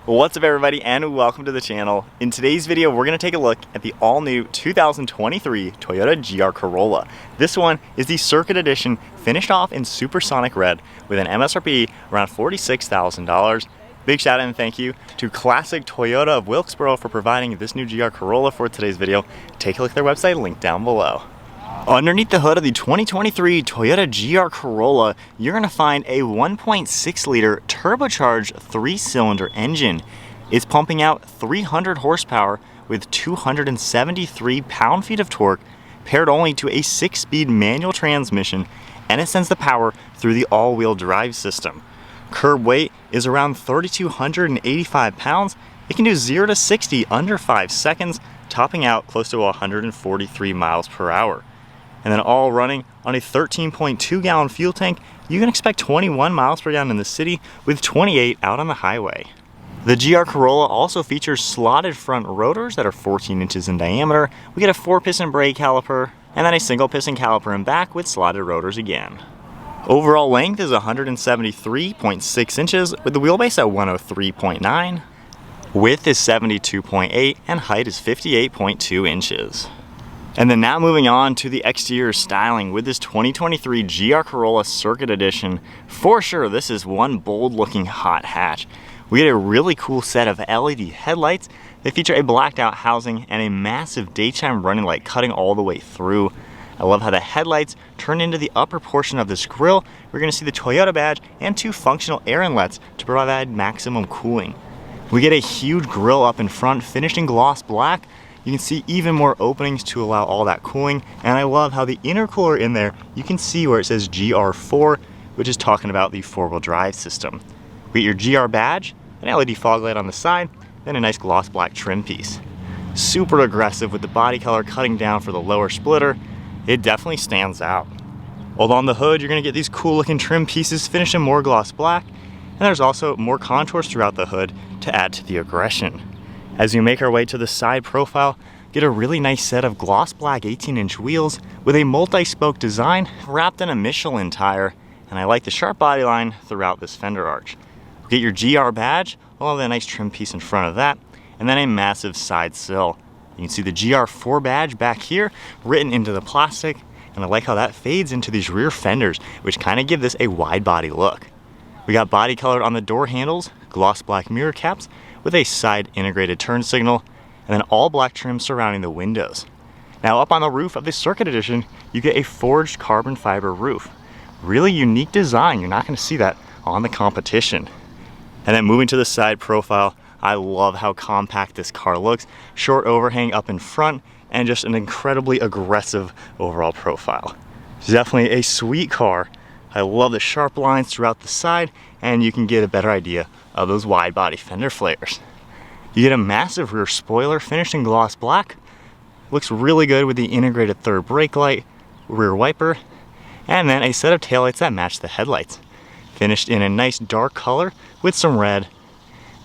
What's up everybody and welcome to the channel. In today's video we're going to take a look at the all-new 2023 Toyota GR Corolla. This one is the Circuit Edition, finished off in supersonic red with an MSRP around $46,000. Big shout out and thank you to Classic Toyota of Wilkesboro for providing this new GR Corolla for today's video. Take a look at their website, link down below. Underneath the hood of the 2023 Toyota GR Corolla, you're going to find a 1.6 liter turbocharged 3-cylinder engine. It's pumping out 300 horsepower with 273 pound-feet of torque, paired only to a 6-speed manual transmission, and it sends the power through the all-wheel drive system. Curb weight is around 3,285 pounds. It can do 0 to 60 under 5 seconds, topping out close to 143 miles per hour. And then all running on a 13.2 gallon fuel tank, you can expect 21 miles per gallon in the city with 28 out on the highway. The GR Corolla also features slotted front rotors that are 14 inches in diameter. We get a 4-piston brake caliper and then a single piston caliper in back with slotted rotors again. Overall length is 173.6 inches with the wheelbase at 103.9. Width is 72.8 and height is 58.2 inches. And then now moving on to the exterior styling with this 2023 GR Corolla Circuit Edition. For sure, this is one bold looking hot hatch. We get a really cool set of LED headlights. They feature a blacked out housing and a massive daytime running light cutting all the way through. I love how the headlights turn into the upper portion of this grille. We're going to see the Toyota badge and 2 functional air inlets to provide maximum cooling. We get a huge grille up in front, finished in gloss black. You can see even more openings to allow all that cooling, and I love how the intercooler in there, you can see where it says GR4, which is talking about the 4-wheel drive system. We get your GR badge, an LED fog light on the side, then a nice gloss black trim piece. Super aggressive with the body color cutting down for the lower splitter. It definitely stands out. While on the hood, you're going to get these cool looking trim pieces finished in more gloss black, and there's also more contours throughout the hood to add to the aggression. As we make our way to the side profile, get a really nice set of gloss black 18-inch wheels with a multi-spoke design wrapped in a Michelin tire, and I like the sharp body line throughout this fender arch. Get your GR badge, along with a nice trim piece in front of that, and then a massive side sill. You can see the GR4 badge back here written into the plastic, and I like how that fades into these rear fenders, which kind of give this a wide body look. We got body colored on the door handles, gloss black mirror caps, with a side integrated turn signal, and then all black trim surrounding the windows. Now up on the roof of the Circuit Edition, you get a forged carbon fiber roof. Really unique design, you're not going to see that on the competition. And then moving to the side profile, I love how compact this car looks. Short overhang up in front, and just an incredibly aggressive overall profile. It's definitely a sweet car. I love the sharp lines throughout the side, and you can get a better idea of those wide body fender flares. You get a massive rear spoiler finished in gloss black. Looks really good with the integrated third brake light, rear wiper, and then a set of taillights that match the headlights. Finished in a nice dark color with some red.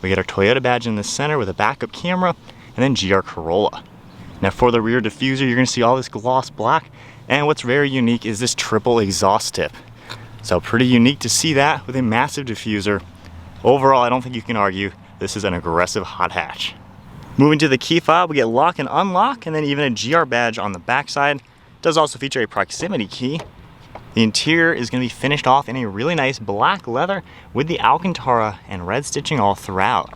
We get our Toyota badge in the center with a backup camera, and then GR Corolla. Now for the rear diffuser, you're going to see all this gloss black, and what's very unique is this triple exhaust tip. So pretty unique to see that with a massive diffuser. Overall, I don't think you can argue this is an aggressive hot hatch. Moving to the key fob, we get lock and unlock, and then even a GR badge on the backside. It does also feature a proximity key. The interior is going to be finished off in a really nice black leather with the alcantara and red stitching all throughout.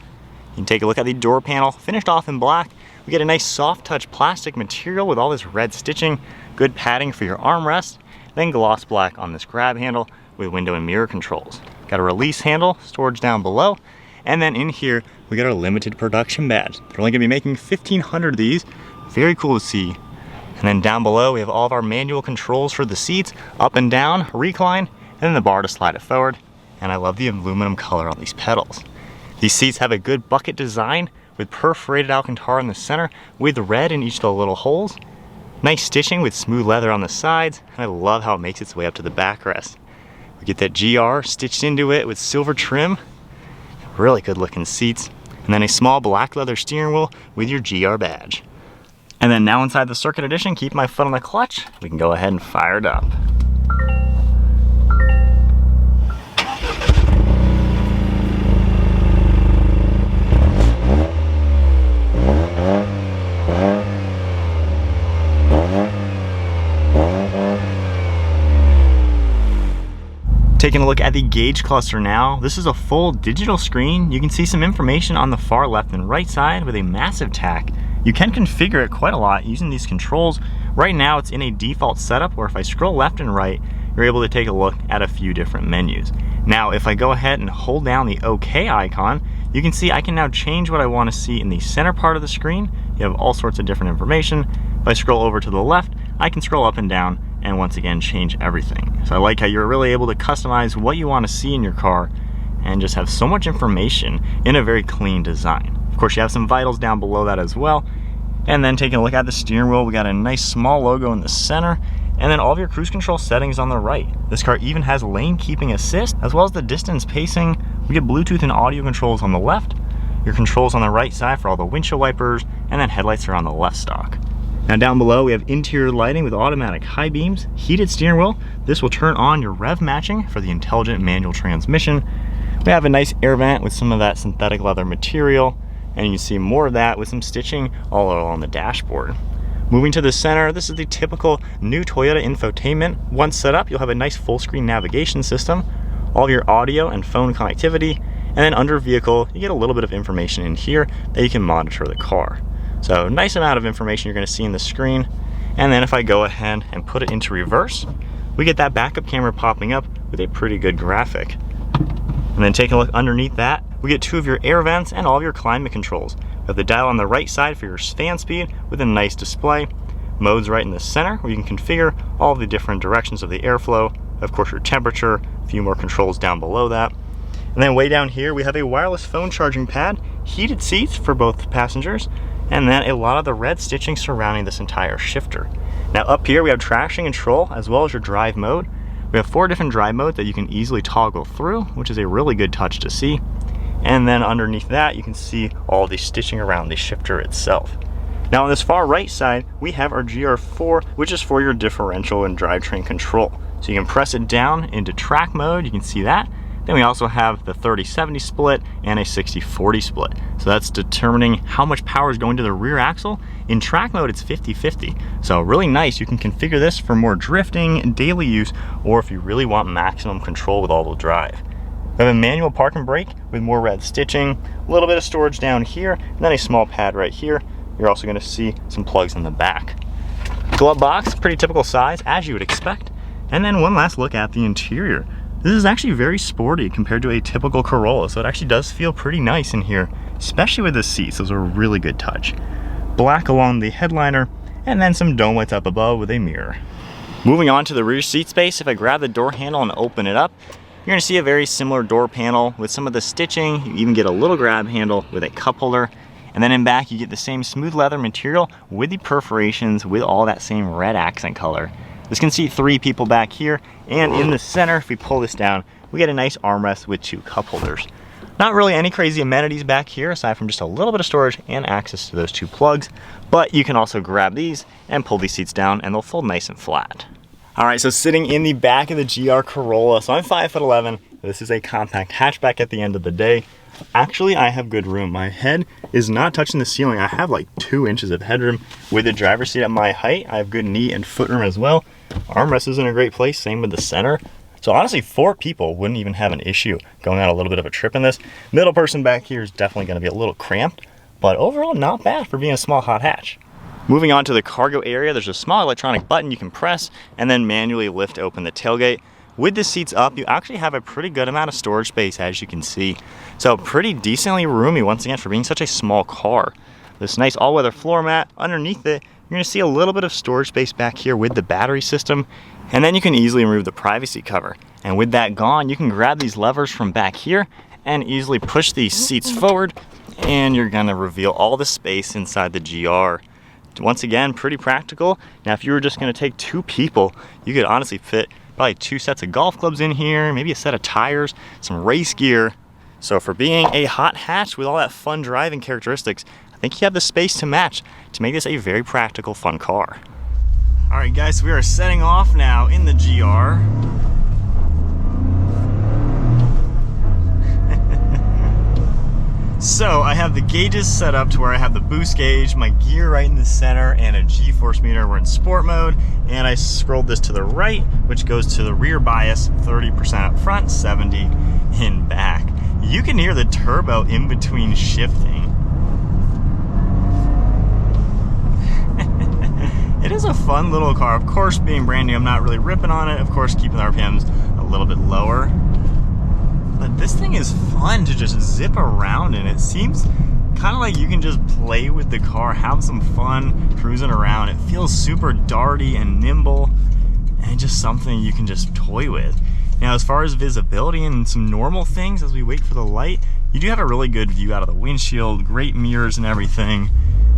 You can take a look at the door panel, finished off in black. We get a nice soft touch plastic material with all this red stitching, good padding for your armrest, then gloss black on this grab handle with window and mirror controls. Got a release handle, storage down below, and then in here we got our limited production badge. They're only gonna be making 1,500 of these. Very cool to see. And then down below we have all of our manual controls for the seats, up and down, recline, and then the bar to slide it forward. And I love the aluminum color on these pedals. These seats have a good bucket design with perforated alcantara in the center with red in each of the little holes. Nice stitching with smooth leather on the sides, and I love how it makes its way up to the backrest. We get that GR stitched into it with silver trim. Really good looking seats. And then a small black leather steering wheel with your GR badge. And then now inside the Circuit Edition, keep my foot on the clutch. We can go ahead and fire it up. Taking a look at the gauge cluster now. This is a full digital screen. You can see some information on the far left and right side with a massive tack. You can configure it quite a lot using these controls. Right now it's in a default setup where if I scroll left and right, you're able to take a look at a few different menus. Now, if I go ahead and hold down the OK icon, you can see I can now change what I want to see in the center part of the screen. You have all sorts of different information. If I scroll over to the left, I can scroll up and down and once again change everything. So I like how you're really able to customize what you want to see in your car and just have so much information in a very clean design. Of course, you have some vitals down below that as well. And then taking a look at the steering wheel, we got a nice small logo in the center, and then all of your cruise control settings on the right. This car even has lane keeping assist, as well as the distance pacing. We get Bluetooth and audio controls on the left, your controls on the right side for all the windshield wipers, and then headlights are on the left stock. Now down below, we have interior lighting with automatic high beams, heated steering wheel. This will turn on your rev matching for the intelligent manual transmission. We have a nice air vent with some of that synthetic leather material, and you can see more of that with some stitching all along the dashboard. Moving to the center, this is the typical new Toyota infotainment. Once set up, you'll have a nice full screen navigation system, all of your audio and phone connectivity, and then under vehicle, you get a little bit of information in here that you can monitor the car. So nice amount of information you're going to see in the screen. And then if I go ahead and put it into reverse, we get that backup camera popping up with a pretty good graphic. And then taking a look underneath that, we get two of your air vents and all of your climate controls. We have the dial on the right side for your fan speed with a nice display. Modes right in the center where you can configure all of the different directions of the airflow. Of course, your temperature, a few more controls down below that. And then way down here, we have a wireless phone charging pad, heated seats for both passengers, and then a lot of the red stitching surrounding this entire shifter. Now up here we have traction control as well as your drive mode. We have 4 different drive modes that you can easily toggle through, which is a really good touch to see. And then underneath that you can see all the stitching around the shifter itself. Now on this far right side we have our GR4, which is for your differential and drivetrain control. So you can press it down into track mode, you can see that. Then we also have the 30-70 split and a 60-40 split. So that's determining how much power is going to the rear axle. In track mode, it's 50-50. So really nice. You can configure this for more drifting, daily use, or if you really want maximum control with all-wheel drive. We have a manual park and brake with more red stitching, a little bit of storage down here, and then a small pad right here. You're also going to see some plugs in the back. Glove box, pretty typical size, as you would expect. And then one last look at the interior. This is actually very sporty compared to a typical Corolla, so it actually does feel pretty nice in here, especially with the seats. Those are a really good touch. Black along the headliner, and then some dome lights up above with a mirror. Moving on to the rear seat space, if I grab the door handle and open it up, you're going to see a very similar door panel with some of the stitching. You even get a little grab handle with a cup holder. And then in back, you get the same smooth leather material with the perforations with all that same red accent color. This can seat 3 people back here, and in the center, if we pull this down, we get a nice armrest with 2 cup holders. Not really any crazy amenities back here, aside from just a little bit of storage and access to those 2 plugs, but you can also grab these and pull these seats down, and they'll fold nice and flat. All right, so sitting in the back of the GR Corolla, so I'm 5'11". This is a compact hatchback at the end of the day. Actually, I have good room. My head is not touching the ceiling. I have like 2 inches of headroom. With the driver's seat at my height, I have good knee and foot room as well. Armrest is in a great place, same with the center. So honestly, 4 people wouldn't even have an issue going on a little bit of a trip in this. Middle person back here is definitely going to be a little cramped, but overall not bad for being a small hot hatch. Moving on to the cargo area, there's a small electronic button you can press and then manually lift open the tailgate. With the seats up, you actually have a pretty good amount of storage space, as you can see. So pretty decently roomy once again for being such a small car. This nice all-weather floor mat. Underneath it, you're going to see a little bit of storage space back here with the battery system. And then you can easily remove the privacy cover. And with that gone, you can grab these levers from back here and easily push these seats forward, and you're going to reveal all the space inside the GR. Once again, pretty practical. Now, if you were just going to take 2 people, you could honestly fit probably 2 sets of golf clubs in here, maybe a set of tires, some race gear. So for being a hot hatch with all that fun driving characteristics, I think you have the space to match to make this a very practical, fun car. All right, guys, so we are setting off now in the GR. So I have the gauges set up to where I have the boost gauge, my gear right in the center, and a G-force meter. We're in sport mode, and I scrolled this to the right, which goes to the rear bias, 30% up front, 70 in back. You can hear the turbo in between shifting. It is a fun little car. Of course, being brand new, I'm not really ripping on it. Of course, keeping the RPMs a little bit lower. But this thing is fun to just zip around in. It seems kind of like you can just play with the car, have some fun cruising around. It feels super darty and nimble, and just something you can just toy with. Now, as far as visibility and some normal things as we wait for the light, you do have a really good view out of the windshield, great mirrors and everything.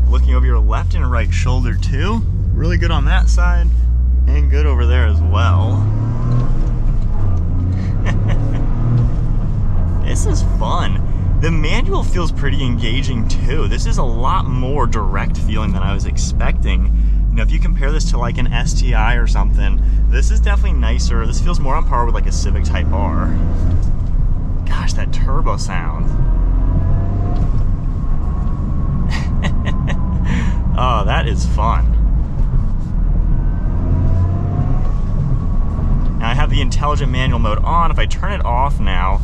Looking over your left and right shoulder too, really good on that side, and good over there as well. This is fun. The manual feels pretty engaging too. This is a lot more direct feeling than I was expecting. You know, if you compare this to like an STI or something, this is definitely nicer. This feels more on par with like a Civic Type R. Gosh, that turbo sound. Oh, that is fun. Now I have the intelligent manual mode on. If I turn it off now,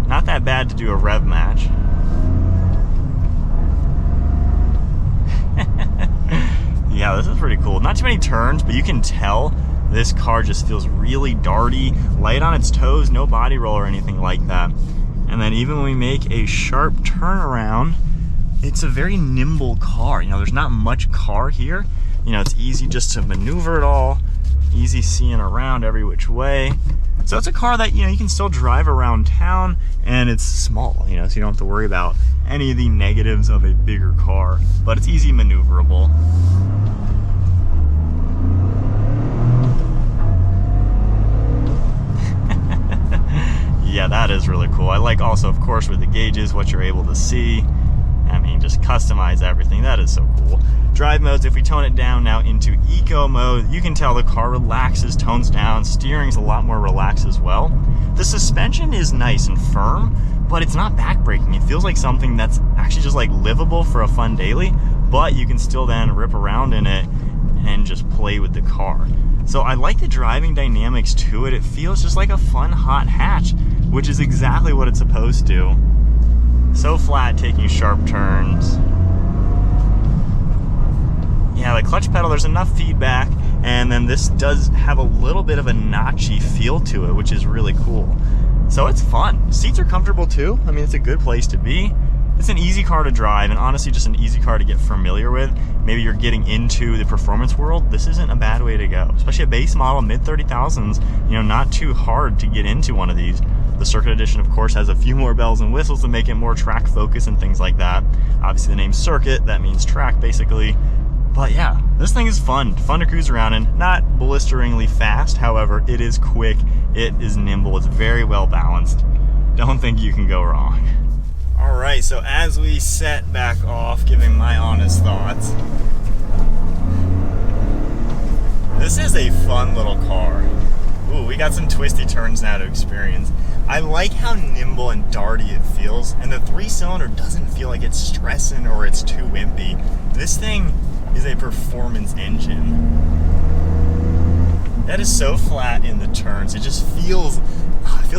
not that bad to do a rev match. Yeah, this is pretty cool. Not too many turns, but you can tell this car just feels really darty, light on its toes, no body roll or anything like that. And then even when we make a sharp turnaround, it's a very nimble car. You know, there's not much car here. You know, it's easy just to maneuver it all, easy seeing around every which way. So it's a car that, you know, you can still drive around town, and it's small, you know, so you don't have to worry about any of the negatives of a bigger car, but it's easy maneuverable. Yeah, that is really cool. I like also, of course, with the gauges, what you're able to see. I mean, just customize everything. That is so cool. Drive modes, if we tone it down now into eco mode, you can tell the car relaxes, tones down. Steering's a lot more relaxed as well. The suspension is nice and firm, but it's not backbreaking. It feels like something that's actually just like livable for a fun daily, but you can still then rip around in it and just play with the car. So I like the driving dynamics to it. It feels just like a fun hot hatch, which is exactly what it's supposed to. So flat, taking sharp turns. Yeah, the clutch pedal, there's enough feedback, and then this does have a little bit of a notchy feel to it, which is really cool. So it's fun. Seats are comfortable too. I mean, it's a good place to be. It's an easy car to drive, and honestly just an easy car to get familiar with. Maybe you're getting into the performance world, this isn't a bad way to go. Especially a base model, mid-30,000s, you know, not too hard to get into one of these. The Circuit Edition, of course, has a few more bells and whistles to make it more track focused and things like that. Obviously the name Circuit, that means track basically. But yeah, this thing is fun to cruise around in. Not blisteringly fast, however, it is quick, it is nimble, it's very well balanced. Don't think you can go wrong. All right, so as we set back off, giving my honest thoughts, this is a fun little car. Ooh, we got some twisty turns now to experience. I like how nimble and darty it feels, and the 3-cylinder doesn't feel like it's stressing or it's too wimpy. This thing is a performance engine. That is so flat in the turns. It just feels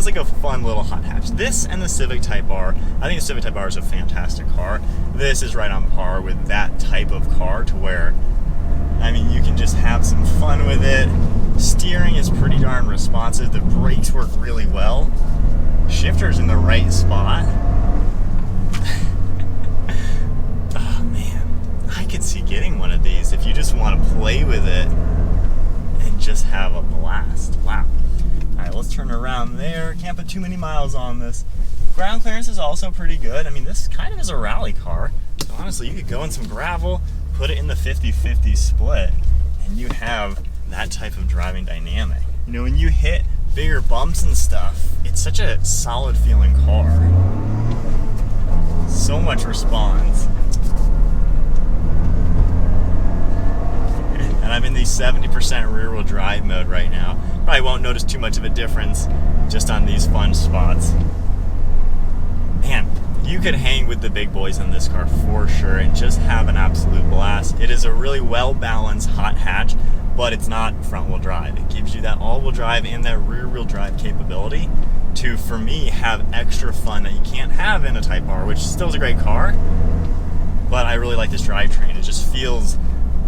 like a fun little hot hatch. This and the Civic Type R, I think the Civic Type R is a fantastic car. This is right on par with that type of car to where, I mean, you can just have some fun with it. Steering is pretty darn responsive. The brakes work really well. Shifter's in the right spot. Oh man, I could see getting one of these if you just want to play with it and just have a blast. Wow. Alright, let's turn around there. Can't put too many miles on this. Ground clearance is also pretty good. I mean, this kind of is a rally car. So honestly, you could go in some gravel, put it in the 50-50 split, and you have that type of driving dynamic. You know, when you hit bigger bumps and stuff, it's such a solid feeling car. So much response. And I'm in the 70% rear wheel drive mode right now. Probably won't notice too much of a difference just on these fun spots. Man, could hang with the big boys in this car for sure and just have an absolute blast. It is a really well-balanced hot hatch, but it's not front-wheel drive. It gives you that all-wheel drive and that rear-wheel drive capability to, for me, have extra fun that you can't have in a Type R, which still is a great car, but I really like this drivetrain. It just feels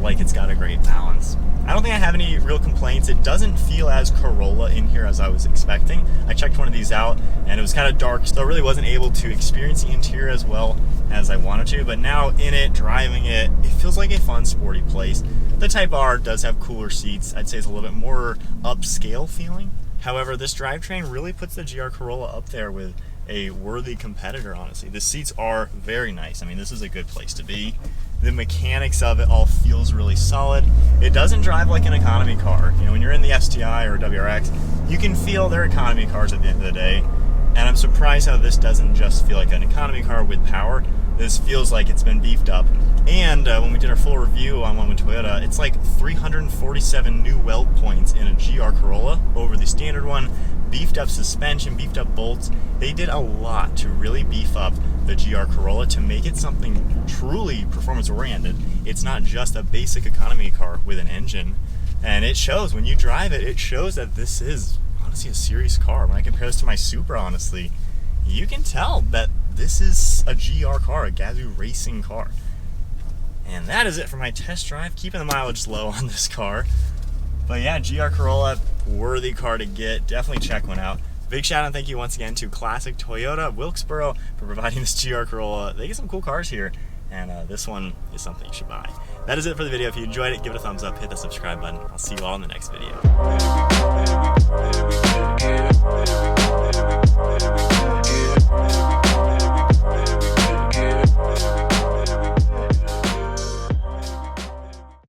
like it's got a great balance. I don't think I have any real complaints. It doesn't feel as Corolla in here as I was expecting. I checked one of these out and it was kind of dark, so I really wasn't able to experience the interior as well as I wanted to, but now in it, driving it, it feels like a fun, sporty place. The Type R does have cooler seats. I'd say it's a little bit more upscale feeling. However, this drivetrain really puts the GR Corolla up there with a worthy competitor, honestly. The seats are very nice. I mean, this is a good place to be. The mechanics of it all feels really solid. It doesn't drive like an economy car. You know, when you're in the STI or WRX, you can feel they're economy cars at the end of the day. And I'm surprised how this doesn't just feel like an economy car with power. This feels like it's been beefed up. And when we did our full review on one with Toyota, it's like 347 new weld points in a GR Corolla over the standard one. Beefed up suspension, beefed up bolts. They did a lot to really beef up the GR Corolla to make it something truly performance oriented. It's not just a basic economy car with an engine. And it shows when you drive it, it shows that this is honestly a serious car. When I compare this to my Supra, honestly, you can tell that this is a GR car, a Gazoo racing car. And that is it for my test drive, keeping the mileage low on this car. But yeah, GR Corolla, worthy car to get. Definitely check one out. Big shout out and thank you once again to Classic Toyota Wilkesboro for providing this GR Corolla. They get some cool cars here, and this one is something you should buy. That is it for the video. If you enjoyed it, give it a thumbs up, hit the subscribe button. I'll see you all in the next video.